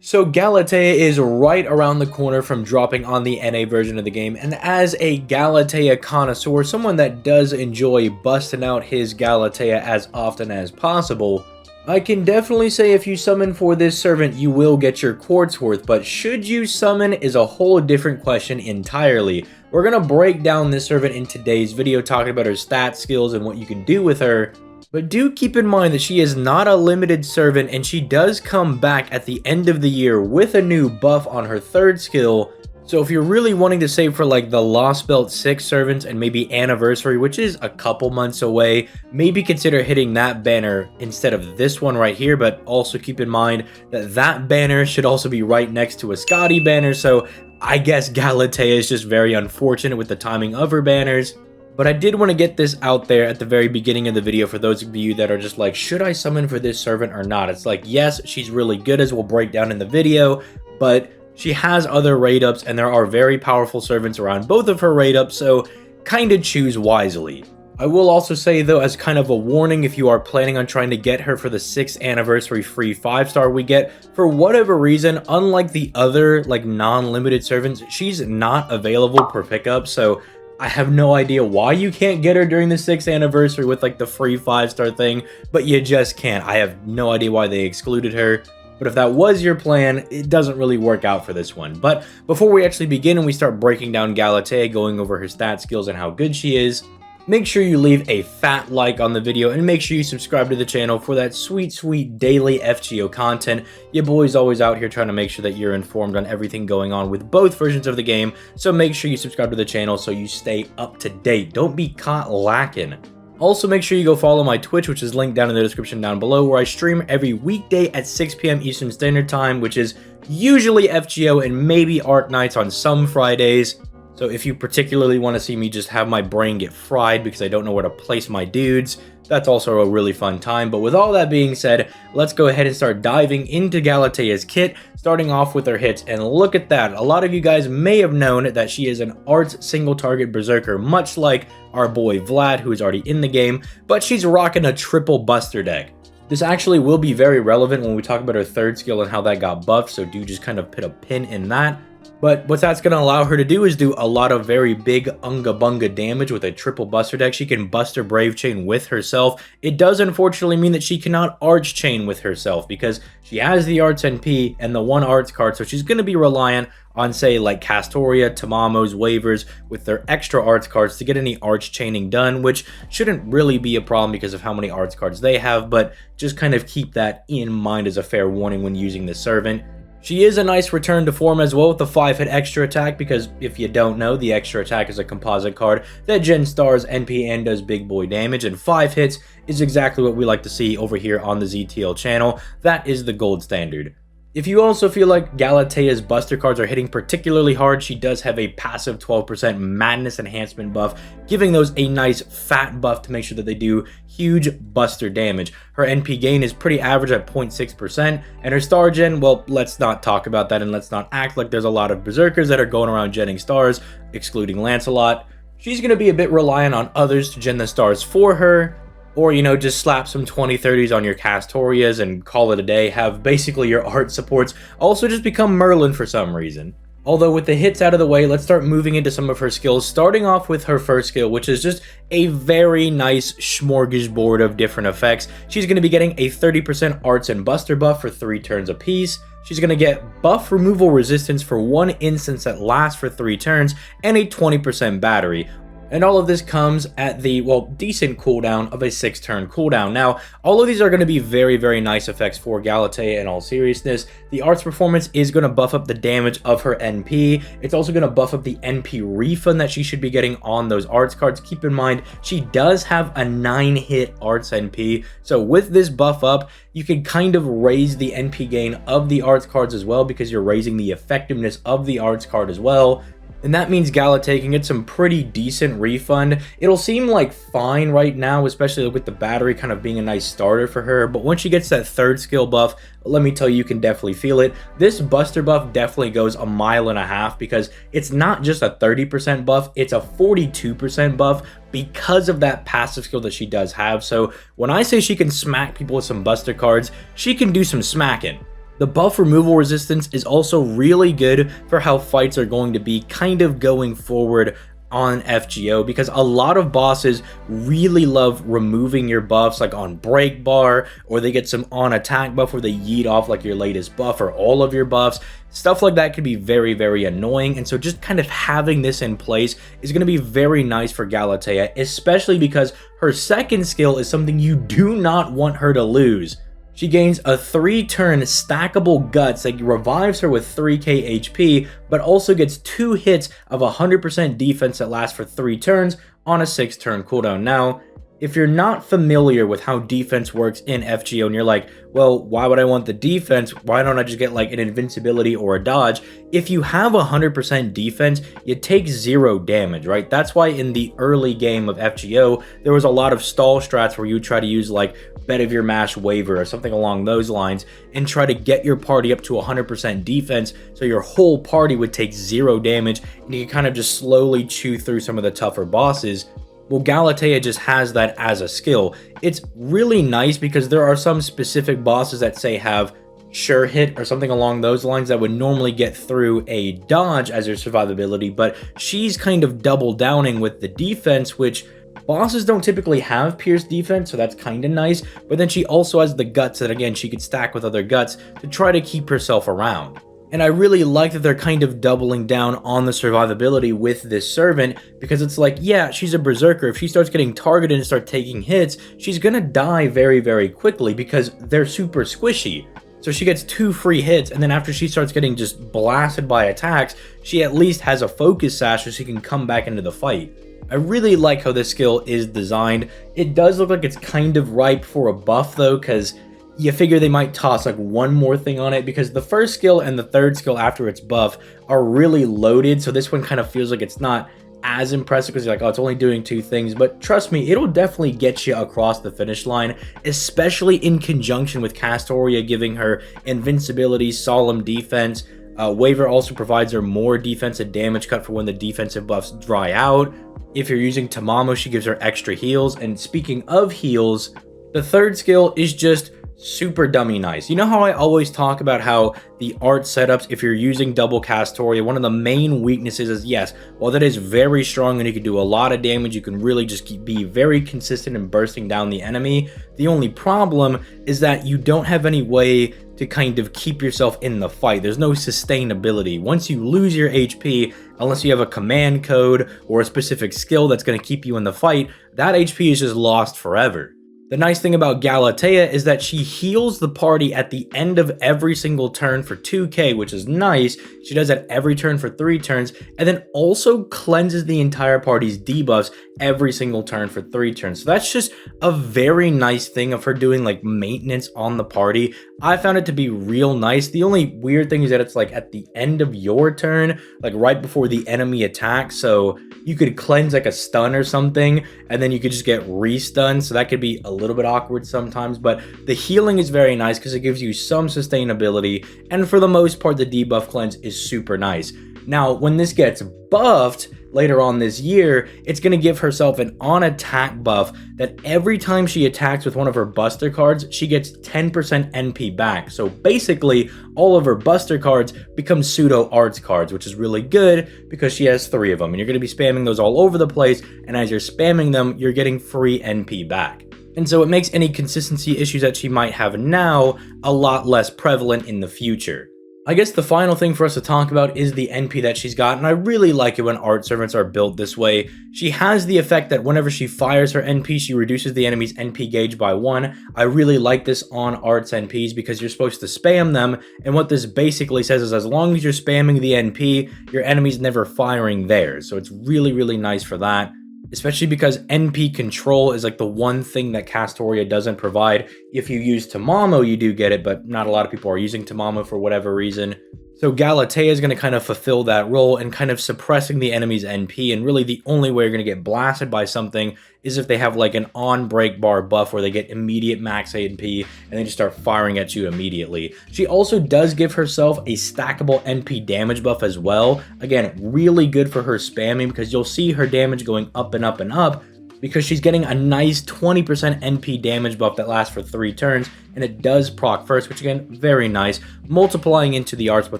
So Galatea is right around the corner from dropping on the NA version of the game, and as a Galatea connoisseur, someone that does enjoy busting out his Galatea as often as possible, I can definitely say if you summon for this servant, you will get your quartz worth, but should you summon is a whole different question entirely. We're gonna break down this servant in today's video, talking about her stat skills and what you can do with her. But do keep in mind that she is not a limited servant, and she does come back at the end of the year with a new buff on her third skill. So if you're really wanting to save for like the Lost Belt 6 servants and maybe Anniversary, which is a couple months away, maybe consider hitting that banner instead of this one right here. But also keep in mind that that banner should also be right next to a Scotty banner. So I guess Galatea is just very unfortunate with the timing of her banners. But I did want to get this out there at the very beginning of the video for those of you that are just like, should I summon for this servant or not? It's like, yes, she's really good, as we'll break down in the video, but she has other raid ups and there are very powerful servants around both of her raid ups, so kind of choose wisely. I will also say though, as kind of a warning, if you are planning on trying to get her for the 6th anniversary free 5-star we get, for whatever reason, unlike the other like non-limited servants, she's not available per pickup, so I have no idea why you can't get her during the 6th anniversary with like the free 5-star thing, but you just can't. I have no idea why they excluded her, but if that was your plan, it doesn't really work out for this one. But before we actually begin and we start breaking down Galatea, going over her stat skills and how good she is, make sure you leave a fat like on the video and make sure you subscribe to the channel for that sweet daily FGO content. Your boy's always out here trying to make sure that you're informed on everything going on with both versions of the game, so make sure you subscribe to the channel so you stay up to date. Don't be caught lacking. Also, make sure you go follow my Twitch, which is linked down in the description down below, where I stream every weekday at 6 p.m. Eastern Standard Time, which is usually FGO and maybe Arc Nights on some Fridays. So if you particularly want to see me just have my brain get fried because I don't know where to place my dudes, that's also a really fun time. But with all that being said, let's go ahead and start diving into Galatea's kit, starting off with her hits. And look at that. A lot of you guys may have known that she is an arts single target berserker, much like our boy Vlad, who is already in the game, but she's rocking a triple buster deck. This actually will be very relevant when we talk about her third skill and how that got buffed, so do just kind of put a pin in that. But what that's going to allow her to do is do a lot of very big unga bunga damage with a triple buster deck. She can buster Brave Chain with herself. It does unfortunately mean that she cannot Arch Chain with herself because she has the Arts NP and the one Arts card, so she's going to be reliant on, say, like Castoria, Tamamos, Waivers with their extra Arts cards to get any Arch Chaining done, which shouldn't really be a problem because of how many Arts cards they have, but just kind of keep that in mind as a fair warning when using the servant. She is a nice return to form as well with the 5-hit extra attack, because if you don't know, the extra attack is a composite card that gen stars NP and does big boy damage, and 5 hits is exactly what we like to see over here on the ZTL channel. That is the gold standard. If you also feel like Galatea's buster cards are hitting particularly hard, she does have a passive 12% madness enhancement buff, giving those a nice fat buff to make sure that they do huge buster damage. Her NP gain is pretty average at 0.6%, and her star gen, well, let's not talk about that and let's not act like there's a lot of berserkers that are going around genning stars, excluding Lancelot. She's going to be a bit reliant on others to gen the stars for her, or, you know, just slap some 20-30s on your Castorias and call it a day. Have basically your art supports also just become Merlin for some reason. Although with the hits out of the way, let's start moving into some of her skills, starting off with her first skill, which is just a very nice smorgasbord of different effects. She's going to be getting a 30% arts and buster buff for 3 turns apiece. She's going to get buff removal resistance for 1 instance that lasts for 3 turns, and a 20% battery. And all of this comes at the, well, decent cooldown of a 6-turn cooldown. Now, all of these are going to be very nice effects for Galatea in all seriousness. The arts performance is going to buff up the damage of her NP. It's also going to buff up the NP refund that she should be getting on those arts cards. Keep in mind, she does have a 9-hit arts NP. So with this buff up, you can kind of raise the NP gain of the arts cards as well, because you're raising the effectiveness of the arts card as well. And that means Galatea can get some pretty decent refund. It'll seem like fine right now, especially with the battery kind of being a nice starter for her. But once she gets that third skill buff, let me tell you, you can definitely feel it. This buster buff definitely goes a mile and a half, because it's not just a 30% buff, it's a 42% buff because of that passive skill that she does have. So when I say she can smack people with some buster cards, she can do some smacking. The buff removal resistance is also really good for how fights are going to be kind of going forward on FGO, because a lot of bosses really love removing your buffs, like on break bar, or they get some on attack buff where they yeet off like your latest buff or all of your buffs. Stuff like that can be very, very annoying, and so just kind of having this in place is going to be very nice for Galatea, especially because her second skill is something you do not want her to lose. She gains a 3-turn stackable guts that revives her with 3k HP, but also gets 2 hits of 100% defense that lasts for 3 turns on a 6-turn cooldown. Now, if you're not familiar with how defense works in FGO and you're like, well, why would I want the defense? Why don't I just get like an invincibility or a dodge? If you have 100% defense, you take 0 damage, right? That's why in the early game of FGO, there was a lot of stall strats where you try to use like Bet of Your Mash Waiver or something along those lines and try to get your party up to 100% defense so your whole party would take 0 damage and you can kind of just slowly chew through some of the tougher bosses. Well, Galatea just has that as a skill. It's really nice because there are some specific bosses that say have sure hit or something along those lines that would normally get through a dodge as your survivability, but she's kind of double downing with the defense, which bosses don't typically have pierce defense, so that's kind of nice. But then she also has the guts that, again, she could stack with other guts to try to keep herself around. And I really like that they're kind of doubling down on the survivability with this servant, because it's like, yeah, she's a berserker. If she starts getting targeted and start taking hits, she's gonna die very, very quickly because they're super squishy. So she gets 2 free hits, and then after she starts getting just blasted by attacks, she at least has a focus sash so she can come back into the fight. I really like how this skill is designed. It does look like it's kind of ripe for a buff though, because you figure they might toss like one more thing on it, because the first skill and the third skill after its buff are really loaded. So this one kind of feels like it's not as impressive because you're like, oh, it's only doing 2 things. But trust me, it'll definitely get you across the finish line, especially in conjunction with Castoria giving her invincibility, solemn defense. Waiver also provides her more defensive damage cut for when the defensive buffs dry out. If you're using Tamamo, she gives her extra heals. And speaking of heals, the third skill is just super dummy nice. You know how I always talk about how the art setups, if you're using double Castoria, one of the main weaknesses is, yes, while that is very strong and you can do a lot of damage, you can really just be very consistent in bursting down the enemy. The only problem is that you don't have any way to kind of keep yourself in the fight. There's no sustainability. Once you lose your HP, unless you have a command code or a specific skill that's going to keep you in the fight, that HP is just lost forever. The nice thing about Galatea is that she heals the party at the end of every single turn for 2k, which is nice. She does that every turn for 3 turns, and then also cleanses the entire party's debuffs every single turn for 3 turns. So that's just a very nice thing of her doing like maintenance on the party. I found it to be real nice. The only weird thing is that it's like at the end of your turn, like right before the enemy attacks. So you could cleanse like a stun or something, and then you could just get re-stunned. So that could be a little bit awkward sometimes, but the healing is very nice because it gives you some sustainability, and for the most part the debuff cleanse is super nice. Now when this gets buffed later on this year, it's going to give herself an on attack buff that every time she attacks with one of her buster cards, she gets 10% NP back. So basically all of her buster cards become pseudo arts cards, which is really good because she has 3 of them, and you're going to be spamming those all over the place, and as you're spamming them, you're getting free NP back. And so it makes any consistency issues that she might have now a lot less prevalent in the future. I guess the final thing for us to talk about is the NP that she's got, and I really like it when art servants are built this way. She has the effect that whenever she fires her NP, she reduces the enemy's NP gauge by 1. I really like this on arts NPs because you're supposed to spam them, and what this basically says is as long as you're spamming the NP, your enemy's never firing theirs. So it's really, really nice for that. Especially because NP control is like the one thing that Castoria doesn't provide. If you use Tamamo, you do get it, but not a lot of people are using Tamamo for whatever reason. So Galatea is going to kind of fulfill that role and kind of suppressing the enemy's NP, and really the only way you're going to get blasted by something is if they have like an on break bar buff where they get immediate max NP and they just start firing at you immediately. She also does give herself a stackable NP damage buff as well. Again, really good for her spamming because you'll see her damage going up and up and up, because she's getting a nice 20% NP damage buff that lasts for 3 turns, and it does proc first, which again, very nice, multiplying into the arts buff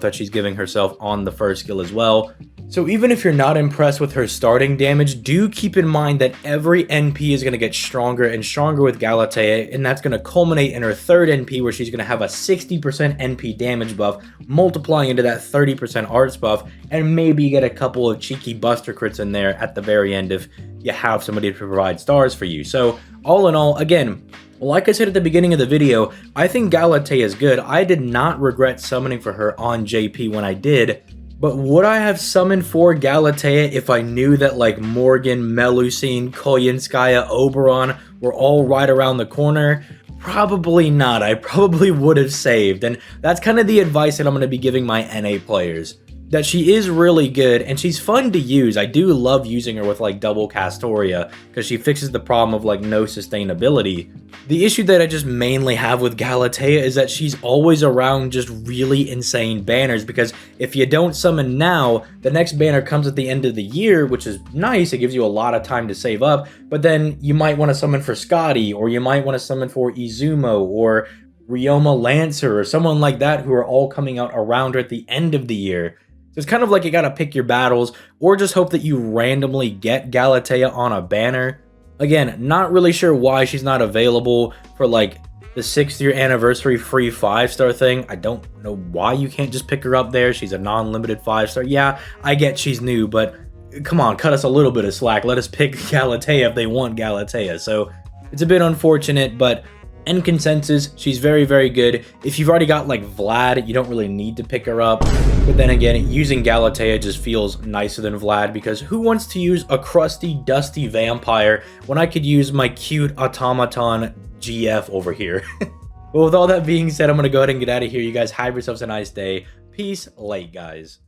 that she's giving herself on the first skill as well. So even if you're not impressed with her starting damage, do keep in mind that every NP is going to get stronger and stronger with Galatea, and that's going to culminate in her third NP, where she's going to have a 60% NP damage buff, multiplying into that 30% arts buff, and maybe get a couple of cheeky buster crits in there at the very end if you have somebody to provide stars for you. So all in all, again, like I said at the beginning of the video, I think Galatea is good. I did not regret summoning for her on JP when I did. But would I have summoned for Galatea if I knew that like Morgan, Melusine, Koyenskaya, Oberon were all right around the corner? Probably not. I probably would have saved. And that's kind of the advice that I'm going to be giving my NA players. That she is really good and she's fun to use. I do love using her with like double Castoria because she fixes the problem of like no sustainability. The issue that I just mainly have with Galatea is that she's always around just really insane banners, because if you don't summon now, the next banner comes at the end of the year, which is nice. It gives you a lot of time to save up, but then you might want to summon for Scotty, or you might want to summon for Izumo or Ryoma Lancer or someone like that, who are all coming out around her at the end of the year. So it's kind of like you gotta pick your battles, or just hope that you randomly get Galatea on a banner. Again, not really sure why she's not available for like the 6th year anniversary free 5-star thing. I don't know why you can't just pick her up there. She's a non-limited 5-star. Yeah, I get she's new, but come on, cut us a little bit of slack. Let us pick Galatea if they want Galatea. So it's a bit unfortunate, but in consensus, she's very, very good. If you've already got like Vlad, you don't really need to pick her up. But then again, using Galatea just feels nicer than Vlad, because who wants to use a crusty, dusty vampire when I could use my cute automaton GF over here? Well, with all that being said, I'm going to go ahead and get out of here. You guys have yourselves a nice day. Peace, late guys.